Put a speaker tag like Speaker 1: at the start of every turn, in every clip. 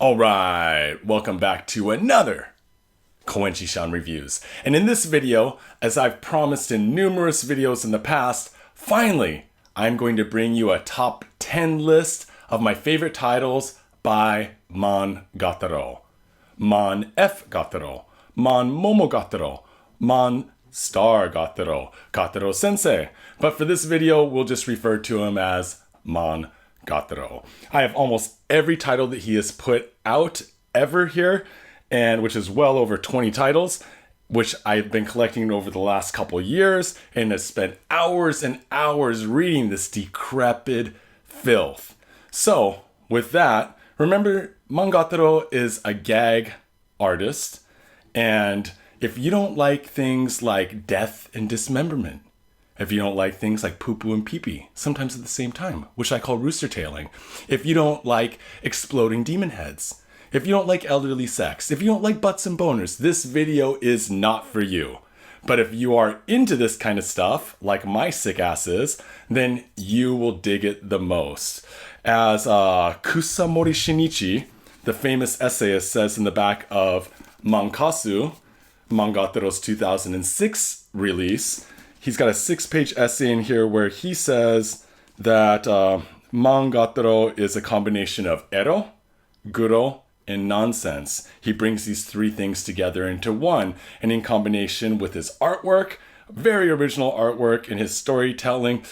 Speaker 1: Alright, welcome back to another Koenchi-shan Reviews. And in this video, as I've promised in numerous videos in the past, finally, I'm going to bring you a top 10 list of my favorite titles by Man Gatarou. Man F Gatarou, Man Gatarou, Man Star Gatarou, Gator Sensei. But for this video, we'll just refer to him as Man Gatarou. I have almost every title that he has put out ever here, and which is well over 20 titles, which I've been collecting over the last couple years, and have spent hours and hours reading this decrepit filth. So, with that, remember, Man Gatarou is a gag artist, and if you don't like things like death and dismemberment, if you don't like things like poo-poo and pee-pee, sometimes at the same time, which I call rooster tailing. If you don't like exploding demon heads. If you don't like elderly sex. If you don't like butts and boners, this video is not for you. But if you are into this kind of stuff, like my sick ass is, then you will dig it the most. As Kusamori Shinichi, the famous essayist, says in the back of Mankasu, Man Gatarou's 2006 release, he's got a 6-page essay in here where he says that Man Gatarou is a combination of ero, guro, and nonsense. He brings these three things together into one, and in combination with his artwork, very original artwork, and his storytelling,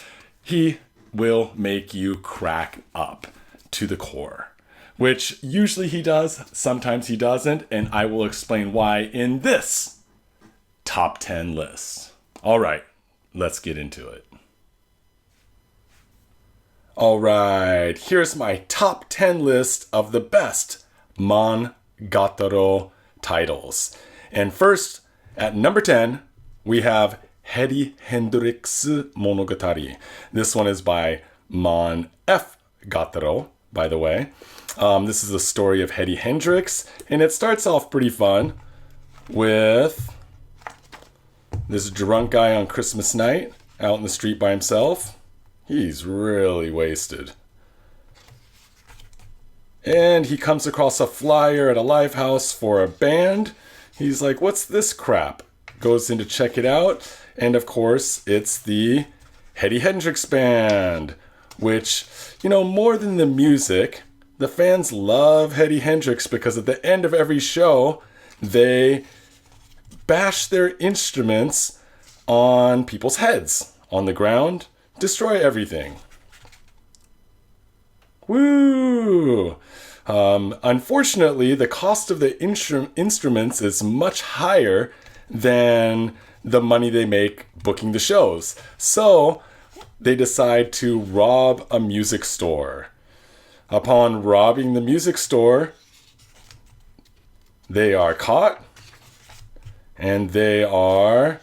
Speaker 1: he will make you crack up to the core. Which usually he does, sometimes he doesn't, and I will explain why in this top 10 list. All right. Let's get into it. Alright, here's my top 10 list of the best Man Gatarou titles. And first, at number 10, we have Hedy Hendrix Monogatari. This one is by Man F Gatarou, by the way. This is the story of Hedy Hendrix, and it starts off pretty fun with this drunk guy on Christmas night out in the street by himself. He's really wasted. And he comes across a flyer at a live house for a band. He's like, what's this crap? Goes in to check it out. And of course, it's the Hedy Hendrix Band. Which, more than the music, the fans love Hedy Hendrix because at the end of every show, they bash their instruments on people's heads, on the ground, destroy everything. Woo! Unfortunately, the cost of the instruments is much higher than the money they make booking the shows. So, they decide to rob a music store. Upon robbing the music store, they are caught. And they are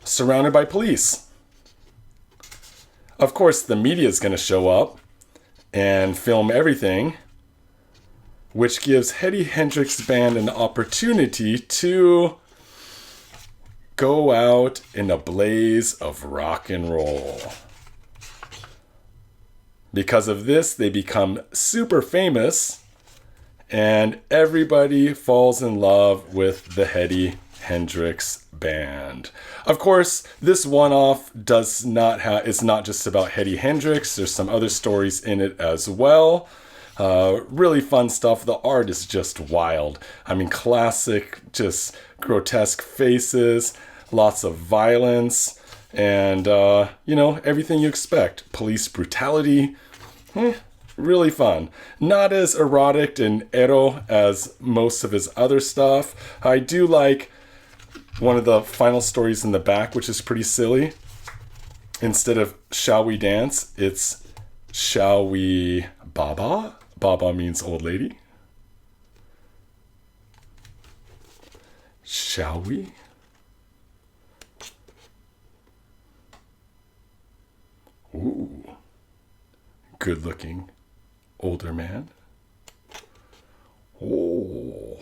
Speaker 1: surrounded by police. Of course, the media is going to show up and film everything, which gives Hedy Hendrix Band an opportunity to go out in a blaze of rock and roll. Because of this, they become super famous. And everybody falls in love with the Hedy Hendrix Band. Of course, this one-off it's not just about Hedy Hendrix. There's some other stories in it as well. Really fun stuff. The art is just wild. I mean, classic, just grotesque faces, lots of violence, and, everything you expect. Police brutality. Really fun. Not as erotic and ero as most of his other stuff. I do like one of the final stories in the back, which is pretty silly. Instead of shall we dance, it's shall we baba? Baba means old lady. Shall we? Ooh. Good looking older man. Oh.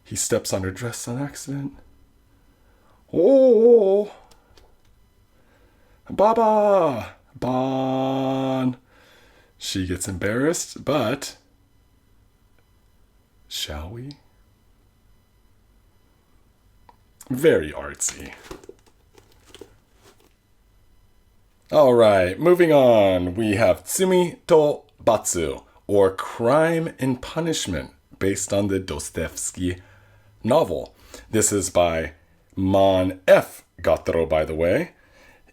Speaker 1: He steps on her dress on accident. Oh. Baba! Bon. She gets embarrassed, but shall we? Very artsy. All right, moving on. We have Tsumito Basu, or Crime and Punishment, based on the Dostoevsky novel. This is by Man Gatarou, by the way,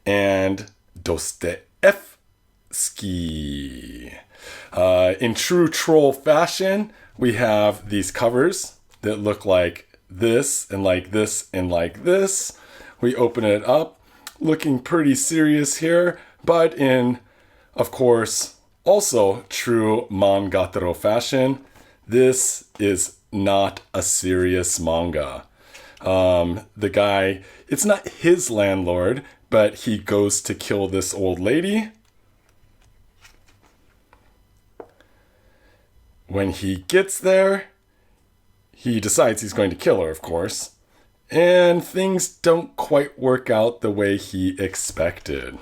Speaker 1: and Dostoevsky. In true troll fashion, we have these covers that look like this and like this and like this. We open it up, looking pretty serious here, but in, of course, also true Man Gatarou fashion, this is not a serious manga. The guy, it's not his landlord, but he goes to kill this old lady. When he gets there, he decides he's going to kill her, of course, and things don't quite work out the way he expected.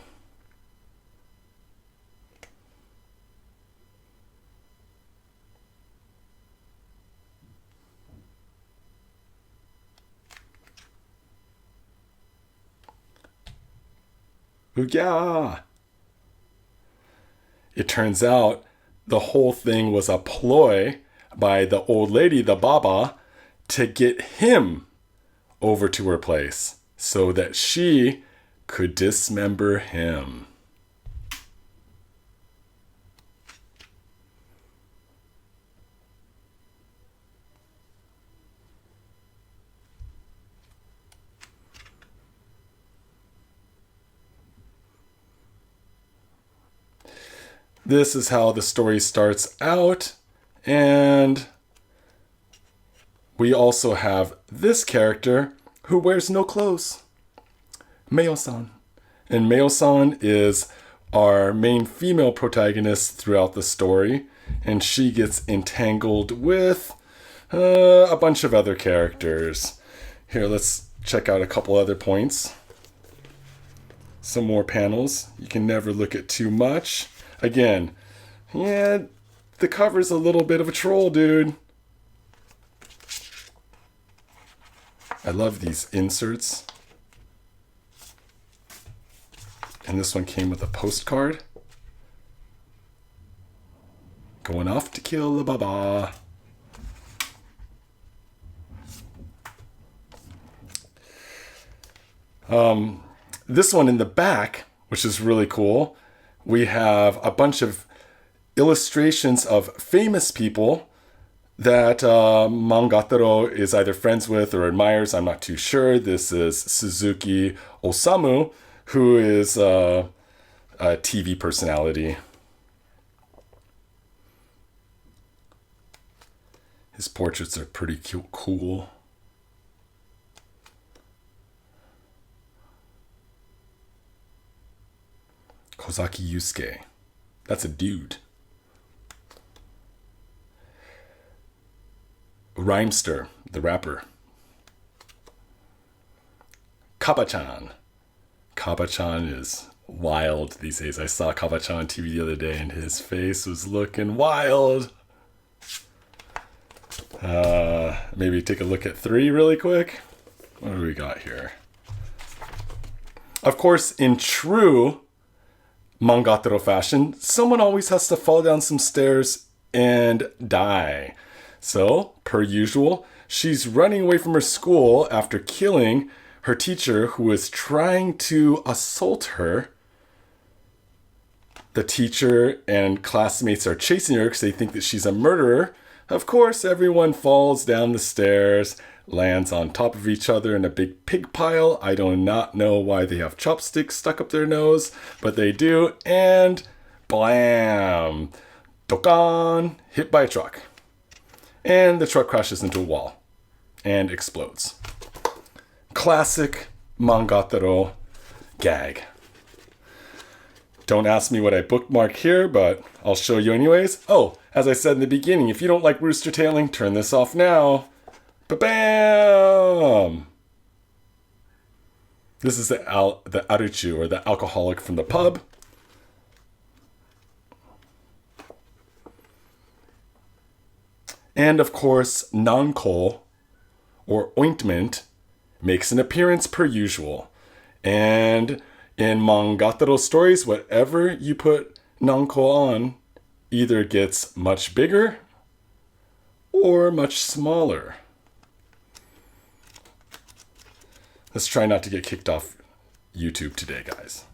Speaker 1: Ooh-yeah! It turns out the whole thing was a ploy by the old lady, the Baba, to get him over to her place so that she could dismember him. This is how the story starts out, and we also have this character who wears no clothes, Meo-san. And Meo-san is our main female protagonist throughout the story, and she gets entangled with a bunch of other characters. Here, let's check out a couple other points. Some more panels. You can never look at too much. Again, yeah, the cover's a little bit of a troll, dude. I love these inserts. And this one came with a postcard. Going off to kill the Baba. This one in the back, which is really cool, we have a bunch of illustrations of famous people that Man Gatarou is either friends with or admires. I'm not too sure. This is Suzuki Osamu, who is a TV personality. His portraits are pretty cool. Kozaki Yusuke. That's a dude. Rhymester, the rapper. Kaba-chan. Kaba-chan is wild these days. I saw Kaba-chan on TV the other day and his face was looking wild. Maybe take a look at 3 really quick. What do we got here? Of course, in true Man Gatarou fashion, someone always has to fall down some stairs and die. So, per usual, she's running away from her school after killing her teacher who is trying to assault her. The teacher and classmates are chasing her because they think that she's a murderer. Of course, everyone falls down the stairs, lands on top of each other in a big pig pile. I do not know why they have chopsticks stuck up their nose, but they do. And blam! Dokan! Hit by a truck. And the truck crashes into a wall and explodes. Classic Man Gatarou gag. Don't ask me what I bookmarked here, but I'll show you anyways. Oh, as I said in the beginning, if you don't like rooster tailing, turn this off now. Ba-bam! This is the Aruchu, or the alcoholic from the pub. And of course, nanko, or ointment, makes an appearance per usual. And in Man Gatarou stories, whatever you put nanko on either gets much bigger or much smaller. Let's try not to get kicked off YouTube today, guys.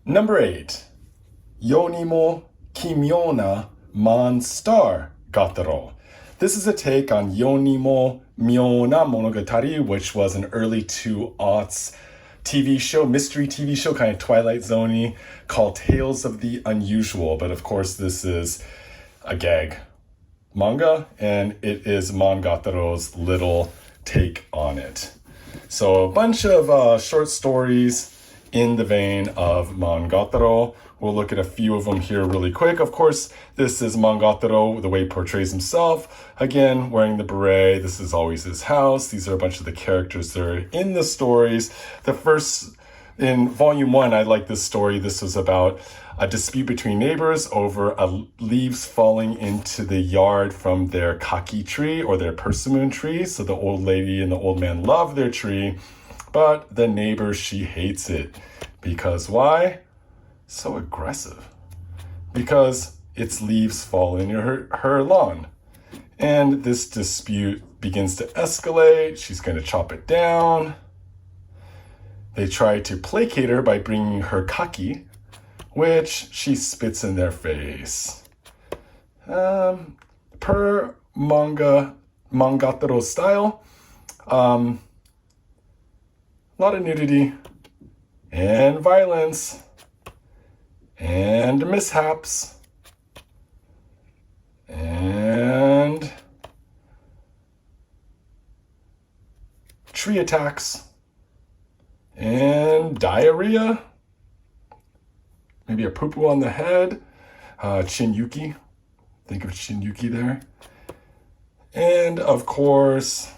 Speaker 1: Number 8. Yonimo Kimyona Man Star Gatarou. This is a take on Yonimo Myona Monogatari, which was an early 2000s TV show, mystery TV show, kind of Twilight Zone-y, called Tales of the Unusual. But of course, this is a gag manga, and it is Man Gatarou's little take on it. So a bunch of short stories in the vein of Man Gatarou. We'll look at a few of them here really quick. Of course, this is Man Gatarou, the way he portrays himself. Again, wearing the beret. This is always his house. These are a bunch of the characters that are in the stories. The first, in volume 1, I like this story. This was about a dispute between neighbors over leaves falling into the yard from their kaki tree or their persimmon tree. So the old lady and the old man love their tree, but the neighbor, she hates it. Because why? So aggressive. Because its leaves fall in her lawn. And this dispute begins to escalate. She's going to chop it down. They try to placate her by bringing her kaki, which she spits in their face. Per Mangataro style, a lot of nudity and violence and mishaps and tree attacks and diarrhea. Maybe a poo-poo on the head. Shinyuki. Think of Shinyuki there. And of course,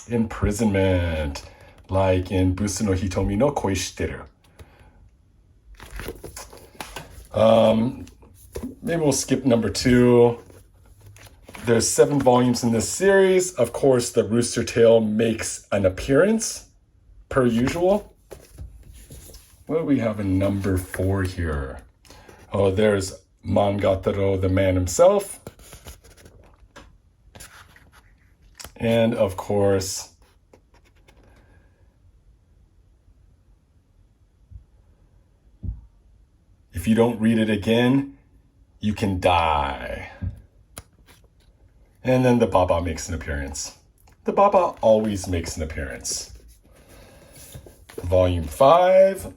Speaker 1: imprisonment. Like in Busu no Hitomi no Koi Shiteru. Maybe we'll skip number 2. There's 7 volumes in this series. Of course, the rooster tail makes an appearance, per usual. What do we have in number 4 here? Oh, there's Man Gatarou, the man himself. And of course, if you don't read it again, you can die. And then the Baba makes an appearance. The Baba always makes an appearance. Volume 5.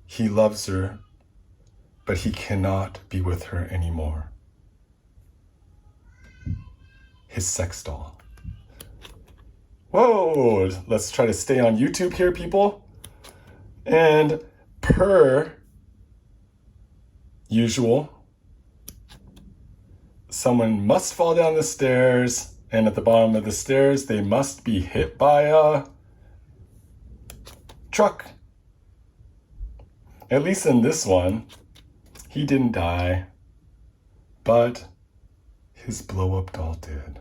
Speaker 1: He loves her, but he cannot be with her anymore. His sex doll. Whoa, let's try to stay on YouTube here, people. And per usual, someone must fall down the stairs, and at the bottom of the stairs, they must be hit by a truck. At least in this one, he didn't die, but his blow-up doll did.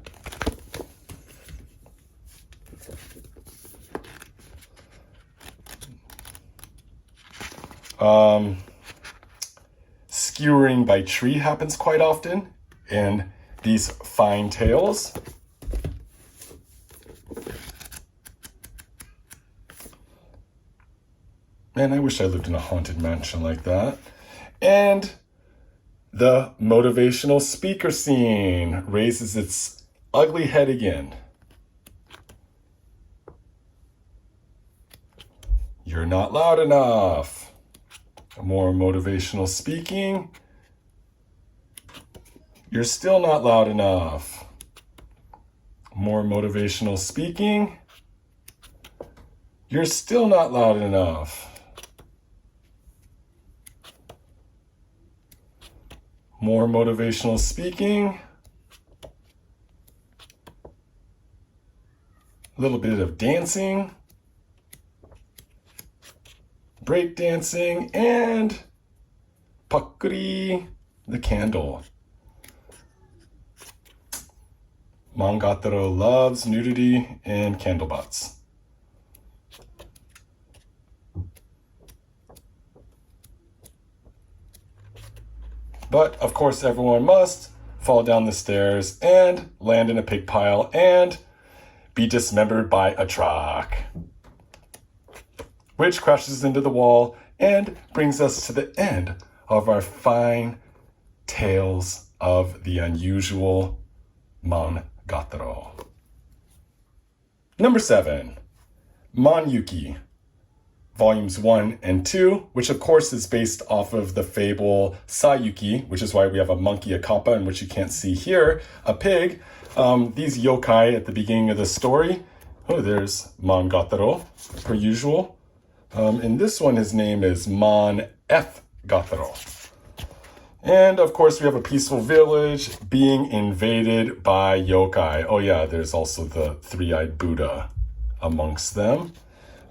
Speaker 1: Skewering by tree happens quite often in these fine tales. Man, I wish I lived in a haunted mansion like that. And the motivational speaker scene raises its ugly head again. You're not loud enough. More motivational speaking. You're still not loud enough. More motivational speaking. You're still not loud enough. More motivational speaking. A little bit of dancing. Break dancing and Pakuri, the candle. Man Gatarou loves nudity and candle butts. But, of course, everyone must fall down the stairs and land in a pig pile and be dismembered by a truck, which crashes into the wall and brings us to the end of our fine tales of the unusual Man Gatarou. Number 7, Manyuki. Volumes 1 and 2, which of course is based off of the fable Sayuki, which is why we have a monkey, a kappa, and which you can't see here, a pig. These yokai at the beginning of the story. Oh, there's Man Gatarou, per usual. In this one, his name is Man F. Gatarou. And of course, we have a peaceful village being invaded by yokai. Oh yeah, there's also the three-eyed Buddha amongst them.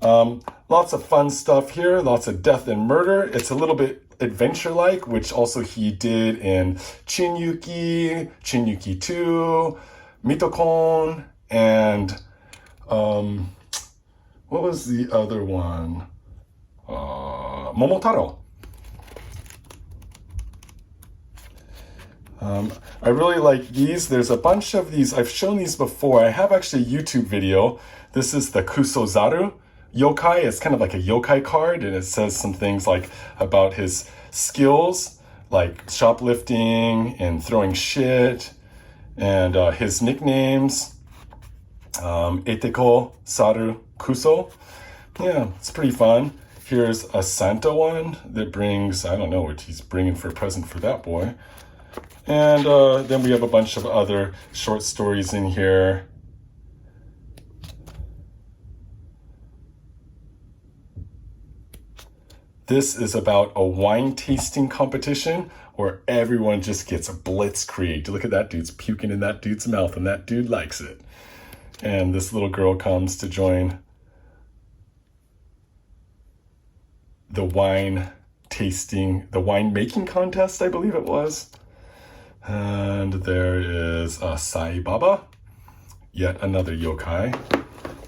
Speaker 1: Lots of fun stuff here, lots of death and murder. It's a little bit adventure-like, which also he did in Chinyuki 2, Mitokon, and what was the other one? Momotaro. I really like these. There's a bunch of these. I've shown these before. I have actually a YouTube video. This is the Kusozaru yokai. It's kind of like a yokai card, and it says some things like about his skills, like shoplifting and throwing shit, and his nicknames, Eteko, Saru, Kuso. Yeah, it's pretty fun. Here's a Santa one that brings, I don't know what he's bringing for a present for that boy. And then we have a bunch of other short stories in here. This is about a wine tasting competition where everyone just gets a blitzkrieg. Look at that dude's puking in that dude's mouth, and that dude likes it. And this little girl comes to join the wine making contest, I believe it was. And there is a Sai Baba, yet another yokai.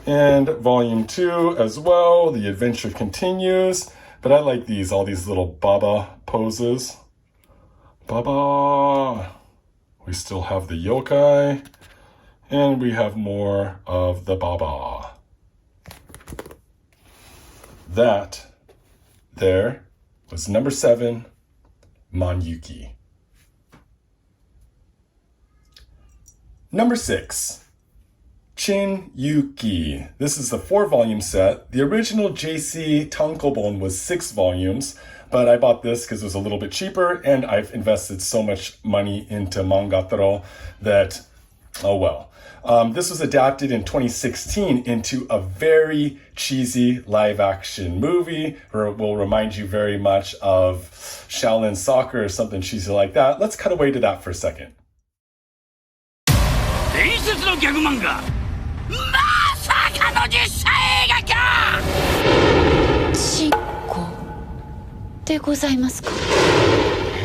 Speaker 1: And volume 2 as well, the adventure continues. But I like these, all these little Baba poses. Baba. We still have the yokai. And we have more of the Baba. That there was number 7, Manyuki. Number 6, Chinyuki. This is the 4-volume set. The original JC Tankobon was 6 volumes, but I bought this because it was a little bit cheaper, and I've invested so much money into Man Gatarou that, oh well. This was adapted in 2016 into a very cheesy live-action movie, or it will remind you very much of Shaolin Soccer or something cheesy like that. Let's cut away to that for a second.
Speaker 2: 伝説のギャグ漫画まさかの実写映画かチンコでございますか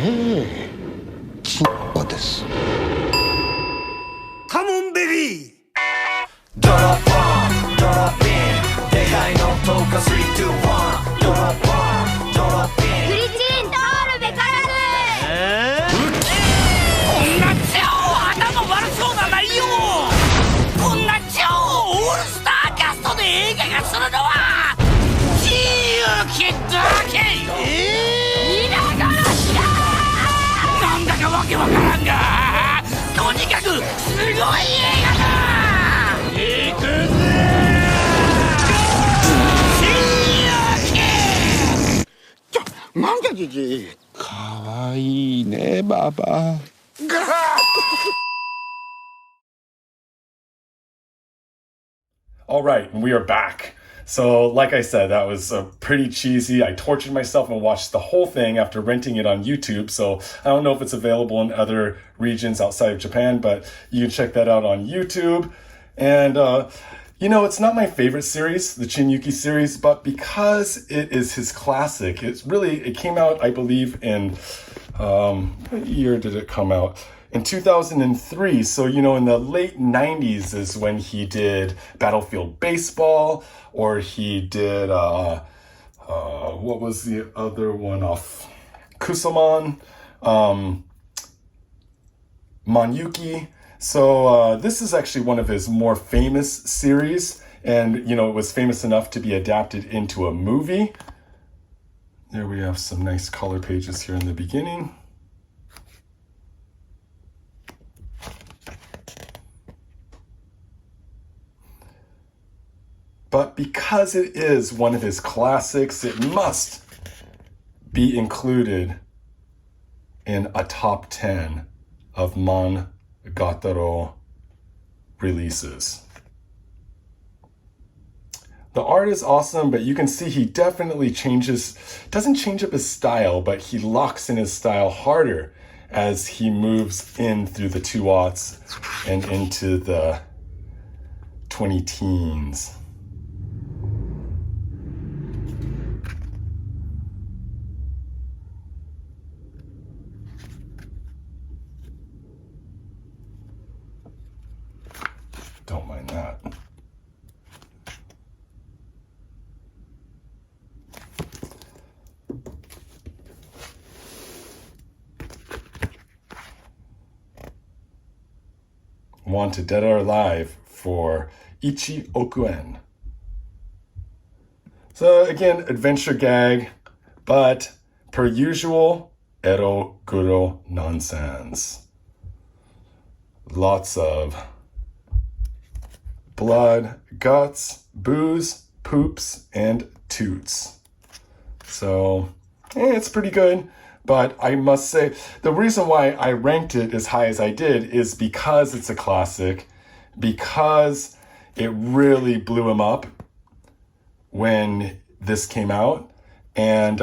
Speaker 2: ええチンコですカモンベビードロップオンドロップイン出会いの10日3、2、1ドロップオンドロップインプリチンタールべからずこんな超頭悪そうな内容こんな超オールスターキャストで映画がするのは自由気だけ皆殺しだなんだかわけわからんがとにかくすごい映画だ行くぜ自由気なんかじじいかわいいねババ
Speaker 1: All right, and we are back. So, like I said, that was pretty cheesy. I tortured myself and watched the whole thing after renting it on YouTube. So, I don't know if it's available in other regions outside of Japan, but you can check that out on YouTube. And You know, it's not my favorite series, the Manyuki series, but because it is his classic, it came out, I believe, in, what year did it come out? In 2003. So, you know, in the late 90s is when he did Battlefield Baseball, or he did, what was the other one off? Kusamon, Manyuki. So this is actually one of his more famous series, and you know, it was famous enough to be adapted into a movie. There we have some nice color pages here in the beginning. But because it is one of his classics, it must be included in a top 10 of Man Gatarou releases. The art is awesome, but you can see he definitely doesn't change up his style, but he locks in his style harder as he moves in through the 2-aughts and into the 20-teens. Don't mind that. Wanted Dead or Alive for Ichi Okuen. So again, adventure gag, but per usual, ero guro nonsense. Lots of blood, guts, booze, poops, and toots. So, it's pretty good. But I must say, the reason why I ranked it as high as I did is because it's a classic, because it really blew him up when this came out, and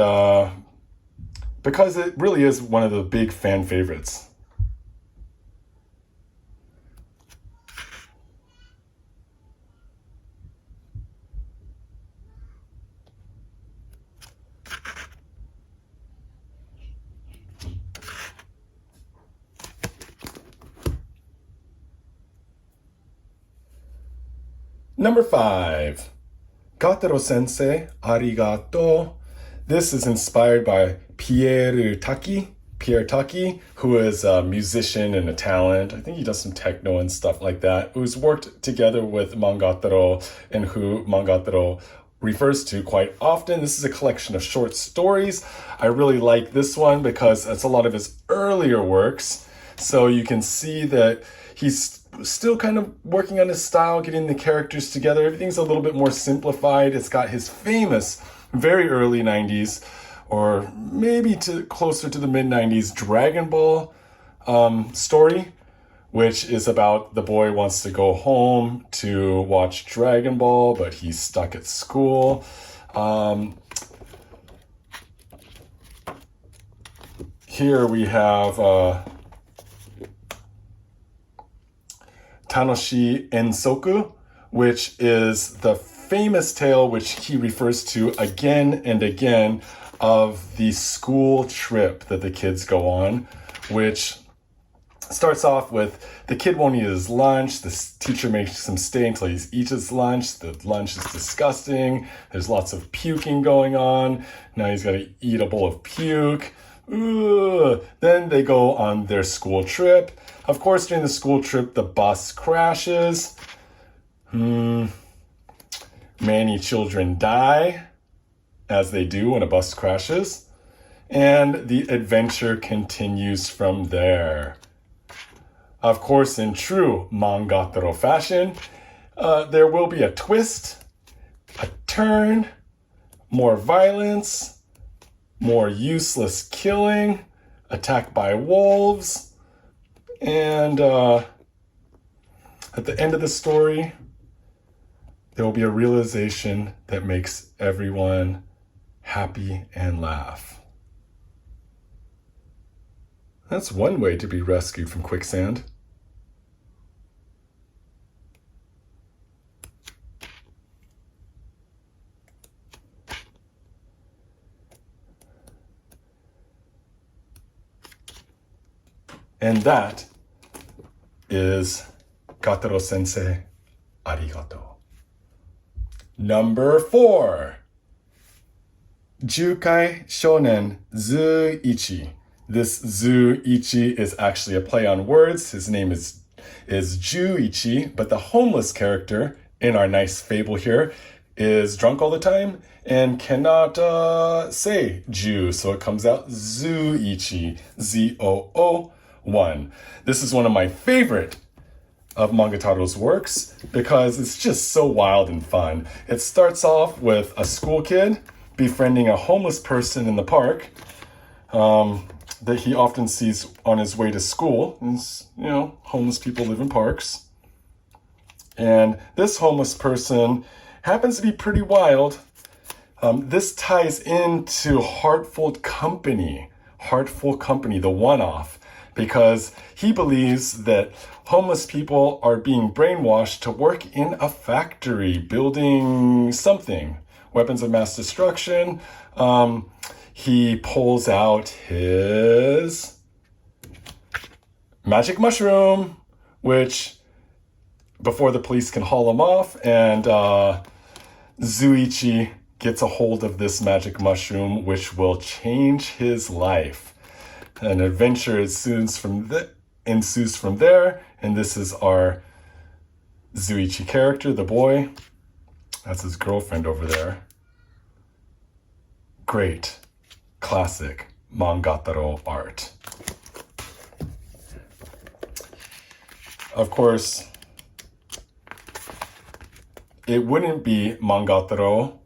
Speaker 1: because it really is one of the big fan favorites. Number 5, Gator Sensei, Arigato. This is inspired by Pierre Taki, who is a musician and a talent. I think he does some techno and stuff like that, who's worked together with Man Gatarou and who Man Gatarou refers to quite often. This is a collection of short stories. I really like this one because it's a lot of his earlier works. So you can see that he's still kind of working on his style, getting the characters together. Everything's a little bit more simplified. It's got his famous, very early 90s, or maybe closer to the mid-90s, Dragon Ball story, which is about the boy wants to go home to watch Dragon Ball, but he's stuck at school. Here we have Tanoshi Ensoku, which is the famous tale which he refers to again and again of the school trip that the kids go on, which starts off with the kid won't eat his lunch. The teacher makes him stay until he eats his lunch. The lunch is disgusting. There's lots of puking going on. Now he's got to eat a bowl of puke. Ugh. Then they go on their school trip. Of course, during the school trip, the bus crashes. Many children die, as they do when a bus crashes. And the adventure continues from there. Of course, in true Man Gatarou fashion, there will be a twist, a turn, more violence, more useless killing, attack by wolves, and at the end of the story, there will be a realization that makes everyone happy and laugh. That's one way to be rescued from quicksand. And that is Gataro Sensei, Arigato. Number 4. Jukai Shonen Zuichi. This Zuichi is actually a play on words. His name is Juichi, but the homeless character in our nice fable here is drunk all the time and cannot say Ju, so it comes out Zuichi, Z-O-O-1. This is one of my favorite of Man Gatarou's works because it's just so wild and fun. It starts off with a school kid befriending a homeless person in the park that he often sees on his way to school. And, you know, homeless people live in parks. And this homeless person happens to be pretty wild. This ties into Heartful Company, the one-off, because he believes that homeless people are being brainwashed to work in a factory building something, weapons of mass destruction. He pulls out his magic mushroom, which before the police can haul him off, and Zuichi gets a hold of this magic mushroom, which will change his life. An adventure ensues from there, and this is our Zuichi character, the boy. That's his girlfriend over there. Great, classic Man Gatarou art. Of course, it wouldn't be Man Gatarou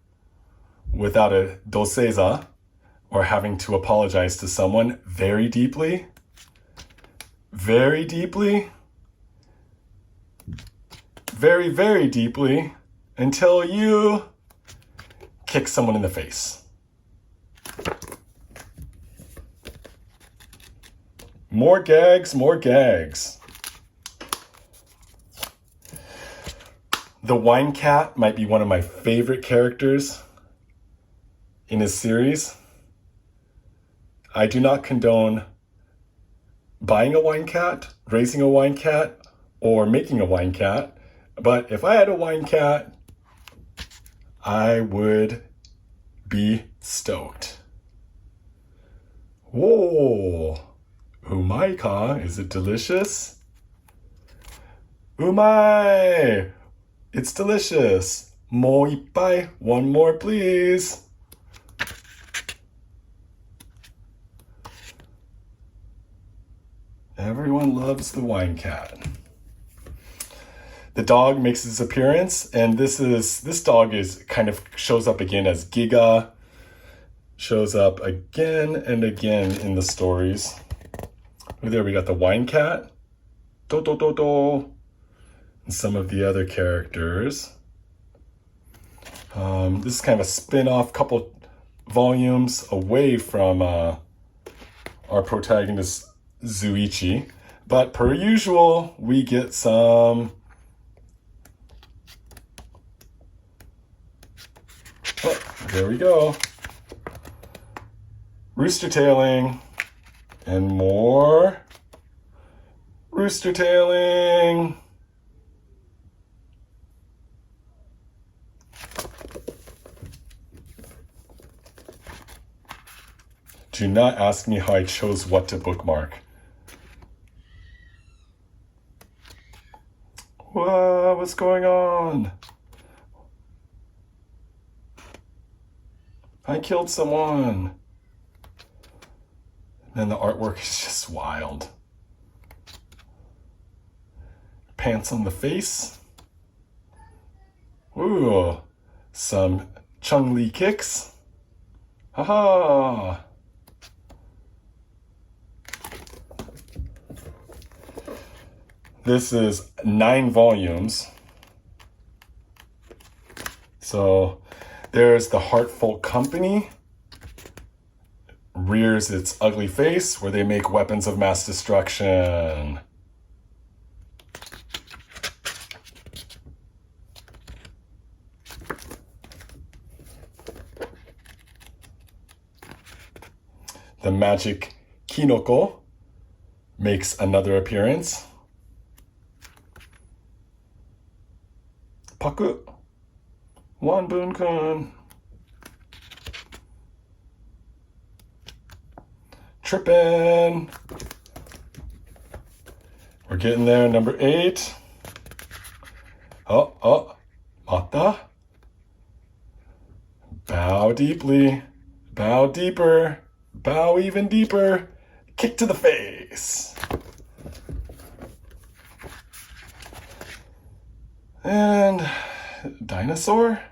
Speaker 1: without a doseiza, or having to apologize to someone very deeply, very deeply, very, very deeply, until you kick someone in the face. More gags, more gags. The wine cat might be one of my favorite characters in his series. I do not condone buying a wine cat, raising a wine cat, or making a wine cat. But if I had a wine cat, I would be stoked. Whoa, umaika, is it delicious? Umai, it's delicious. Mo ippai, one more please. Everyone loves the wine cat. The dog makes his appearance, and this dog shows up again as Giga, shows up again and again in the stories. There we got the wine cat, and some of the other characters. This is kind of a spin-off, couple volumes away from our protagonist Zuichi, but per usual, we get some there we go. Rooster tailing and more rooster tailing. Do not ask me how I chose what to bookmark. Whoa, what's going on? I killed someone. And the artwork is just wild. Pants on the face. Ooh, some Chung Lee kicks. Haha. This is 9 volumes. So there's the Heartful Company. Rears its ugly face, where they make weapons of mass destruction. The Magic Kinoko. makes another appearance. Paku. Wanbun-kun. Trippin'. We're getting there, number 8. Oh, mata. Bow deeply, bow deeper, bow even deeper, kick to the face. And dinosaur?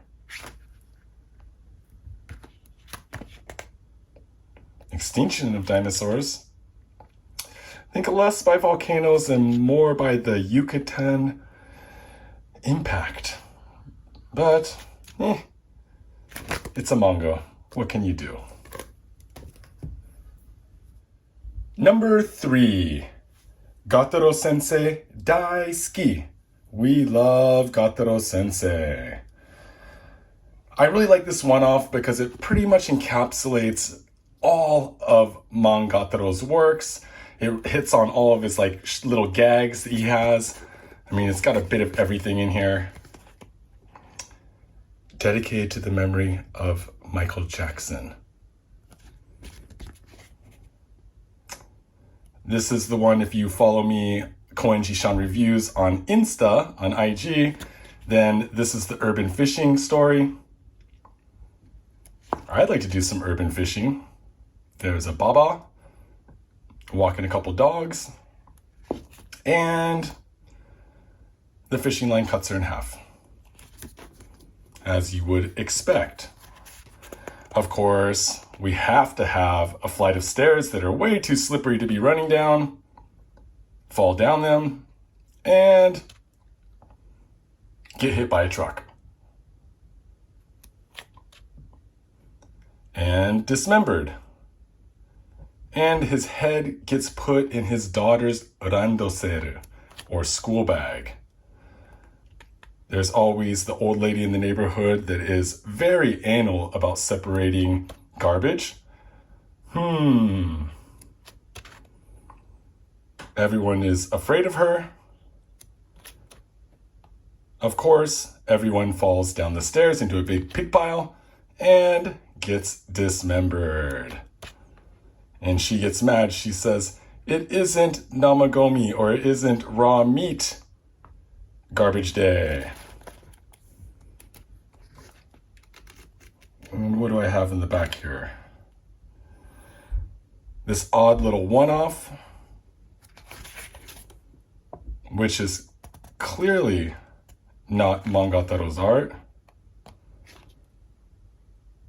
Speaker 1: Extinction of dinosaurs. I think less by volcanoes and more by the Yucatan impact. But, it's a manga. What can you do? Number 3. Gataro Sensei Daisuki. We love Gataro Sensei. I really like this one-off because it pretty much encapsulates all of Man Gatarou's works. It hits on all of his little gags that he has. I mean, it's got a bit of everything in here. Dedicated to the memory of Michael Jackson. This is the one, if you follow me, Koenji-shan Reviews on Insta, on IG, then this is the urban fishing story. I'd like to do some urban fishing. There's a baba walking a couple dogs, and the fishing line cuts her in half, as you would expect. Of course, we have to have a flight of stairs that are way too slippery to be running down, fall down them, and get hit by a truck. And dismembered. And his head gets put in his daughter's randoseru, or school bag. There's always the old lady in the neighborhood that is very anal about separating garbage. Everyone is afraid of her. Of course, everyone falls down the stairs into a big pig pile and gets dismembered. And she gets mad. She says, "It isn't namagomi, or it isn't raw meat. Garbage day." And what do I have in the back here? This odd little one-off, which is clearly not Man Gatarou's art,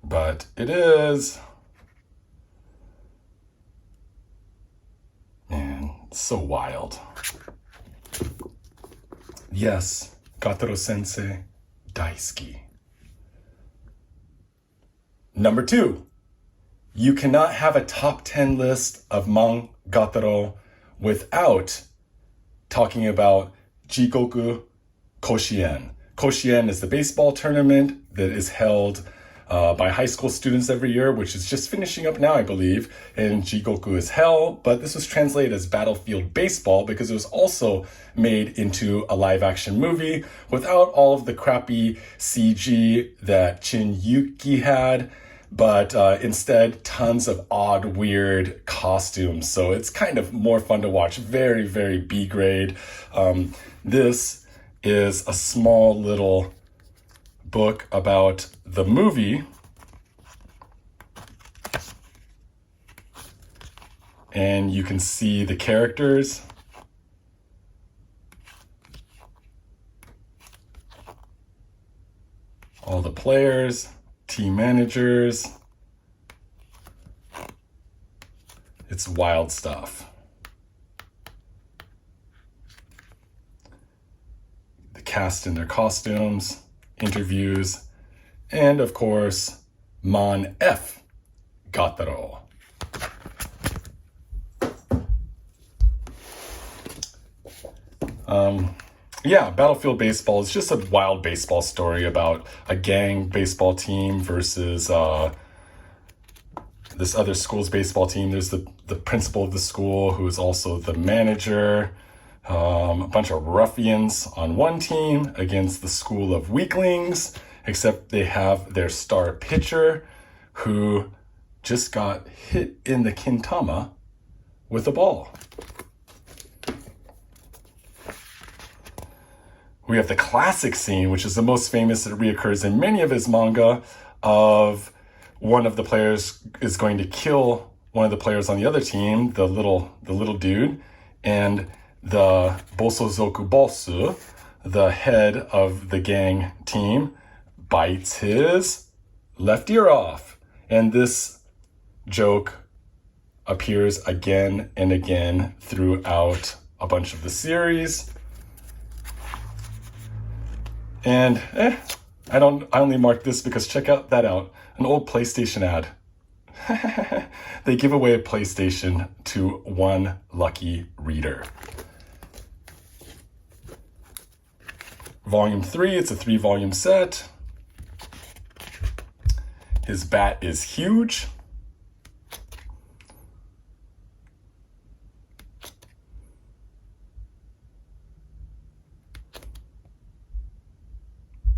Speaker 1: but it is. Man, it's so wild. Yes, Gataro Sensei Daisuki. Number 2, you cannot have a top 10 list of Man Gatarou without talking about Jikoku Koshien. Koshien is the baseball tournament that is held by high school students every year, which is just finishing up now, I believe. And Jikoku is hell, but this was translated as Battlefield Baseball because it was also made into a live-action movie without all of the crappy CG that Manyuki had, but instead tons of odd, weird costumes. So it's kind of more fun to watch. Very, very B-grade. This is a small little book about the movie, and you can see the characters. All the players, team managers. It's wild stuff. The cast in their costumes, interviews, and of course, Man F. Gatarou. Battlefield Baseball is just a wild baseball story about a gang baseball team versus this other school's baseball team. There's the principal of the school, who is also the manager. A bunch of ruffians on one team against the school of weaklings, except they have their star pitcher who just got hit in the kintama with a ball. We have the classic scene, which is the most famous. It reoccurs in many of his manga, of one of the players is going to kill one of the players on the other team, the little dude, and the Bosozoku Bosu, the head of the gang team, bites his left ear off. And this joke appears again and again throughout a bunch of the series. And I only marked this because check that out. An old PlayStation ad. They give away a PlayStation to one lucky reader. Volume 3, it's a 3-volume set. His bat is huge.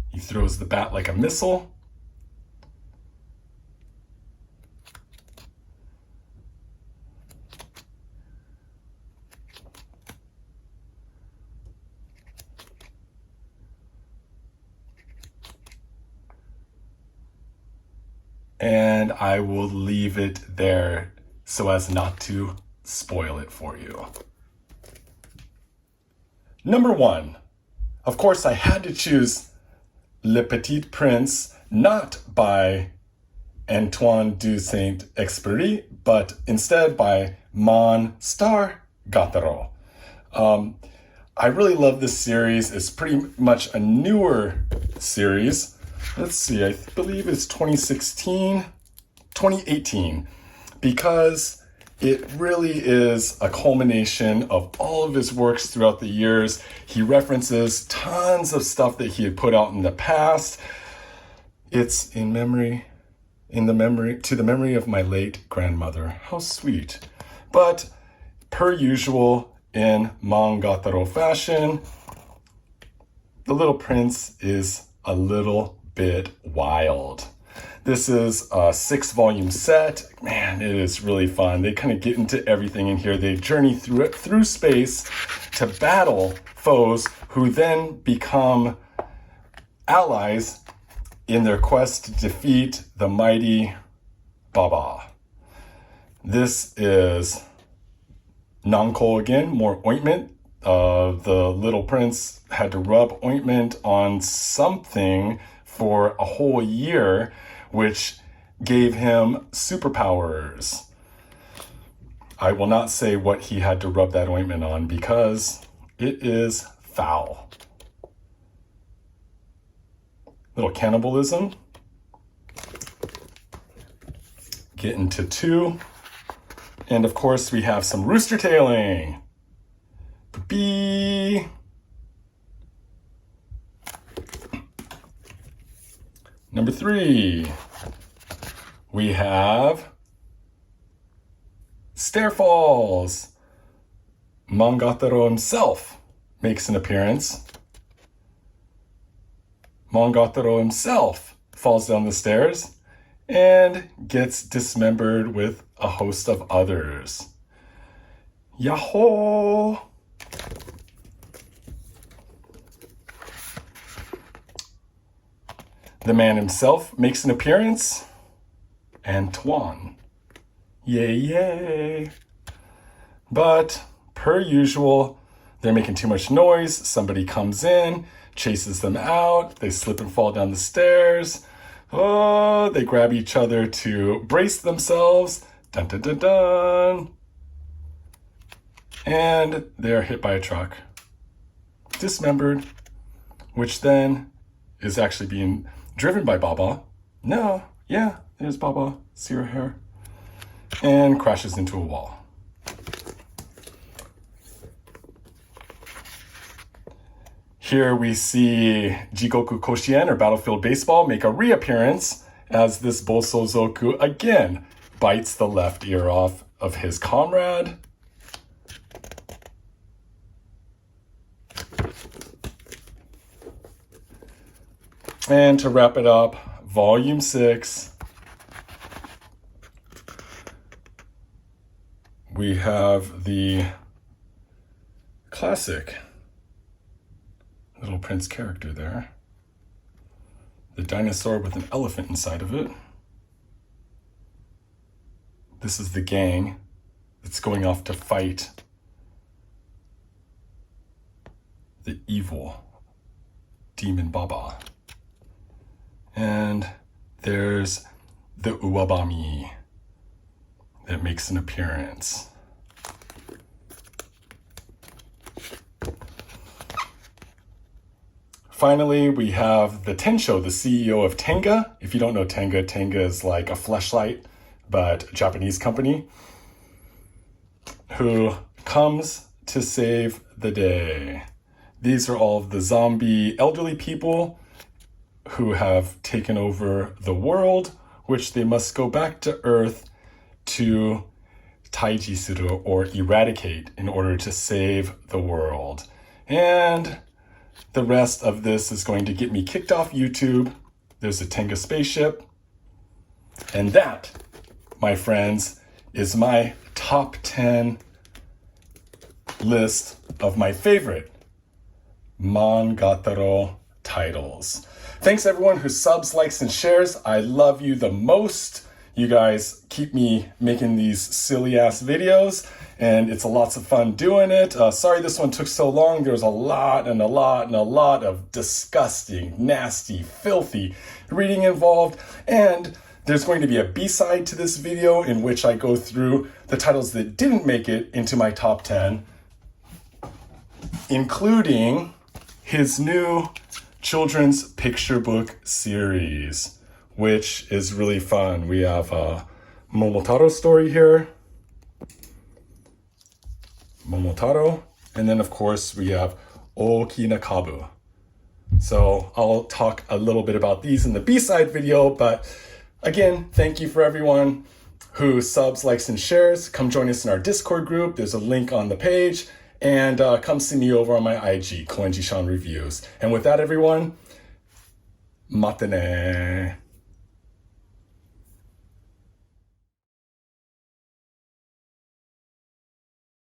Speaker 1: He throws the bat like a missile. And I will leave it there so as not to spoil it for you. Number 1. Of course, I had to choose Le Petit Prince, not by Antoine de Saint-Exupéry, but instead by Mon Gatarou. I really love this series. It's pretty much a newer series. Let's see, I believe it's 2018, because it really is a culmination of all of his works throughout the years. He references tons of stuff that he had put out in the past. It's to the memory of my late grandmother. How sweet. But per usual in Man Gatarou fashion, the little prince is a little bit wild. This is a 6-volume set. Man, it is really fun. They kind of get into everything in here. They journey through space to battle foes who then become allies in their quest to defeat the mighty Baba. This is Nanko again, more ointment. The little prince had to rub ointment on something for a whole year, which gave him superpowers. I will not say what he had to rub that ointment on because it is foul. Little cannibalism. Get into 2. And of course we have some rooster tailing. Bee. Number 3, we have stair falls. Man Gatarou himself makes an appearance. Man Gatarou himself falls down the stairs and gets dismembered with a host of others. Yahoo! The man himself makes an appearance. Antoine. Yay, yay. But, per usual, they're making too much noise. Somebody comes in, chases them out. They slip and fall down the stairs. Oh, they grab each other to brace themselves. Dun, dun, dun, dun. And they're hit by a truck. Dismembered, which then is actually being driven by Baba. No, yeah, there's Baba. See her hair. And crashes into a wall. Here we see Jigoku Koshien, or Battlefield Baseball, make a reappearance as this Bosozoku again bites the left ear off of his comrade. And to wrap it up, Volume 6, we have the classic Little Prince character there. The dinosaur with an elephant inside of it. This is the gang that's going off to fight the evil demon Baba. And there's the Uwabami that makes an appearance. Finally, we have the Tensho, the CEO of Tenga. If you don't know Tenga, Tenga is like a fleshlight, but a Japanese company, who comes to save the day. These are all of the zombie elderly people who have taken over the world, which they must go back to Earth to taiji suru, or eradicate, in order to save the world. And the rest of this is going to get me kicked off YouTube. There's a Tenga spaceship. And that, my friends, is my top 10 list of my favorite Man Gatarou titles. Thanks everyone who subs, likes, and shares. I love you the most. You guys keep me making these silly ass videos, and it's lots of fun doing it. Sorry this one took so long. There was a lot of disgusting, nasty, filthy reading involved, and there's going to be a B-side to this video in which I go through the titles that didn't make it into my top 10, including his new children's picture book series, which is really fun. We have a Momotaro story here. Momotaro. And then, of course, we have Okina Kabu. So I'll talk a little bit about these in the B-side video, but again, thank you for everyone who subs, likes, and shares. Come join us in our Discord group. There's a link on the page. And come see me over on my IG, Koenji-shan Reviews. And with that, everyone, mata ne.